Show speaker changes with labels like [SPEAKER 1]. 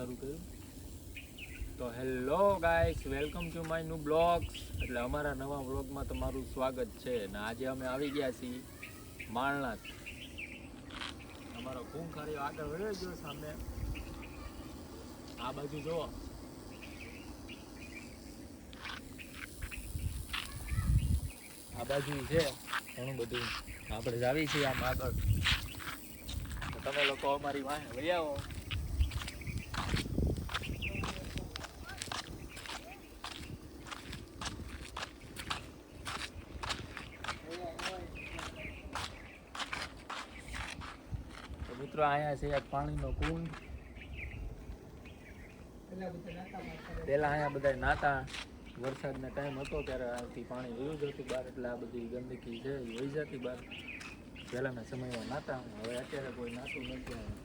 [SPEAKER 1] શરૂ કર્યું. તો hello guys, welcome to my new blogs. એટલે અમારા નવા બ્લોગમાં તમારું સ્વાગત છે. ને આજે અમે આવી ગયા છીએ માળનાથ. અમારો ખૂંખારીઓ આગળ વયો ગયો સામે. આ બાજુ જુઓ, આ બાજુ છે ઘણું બધું. આપણે જ આવી છીએ આમ આગળ. તો તમે લોકો અમારી વાહે વહી આવો. તો મિત્રો અહીંયા છે એક પાણીનો કુંડ. પેલા અહીંયા બધા નાતા, વરસાદનો ટાઈમ હતો ત્યારે આથી પાણી વયું જતું બહાર, એટલે આ બધી ગંદકી છે એ વહી જતી બહાર. પહેલાના સમયમાં નાતા, હવે અત્યારે કોઈ નાતું નથી.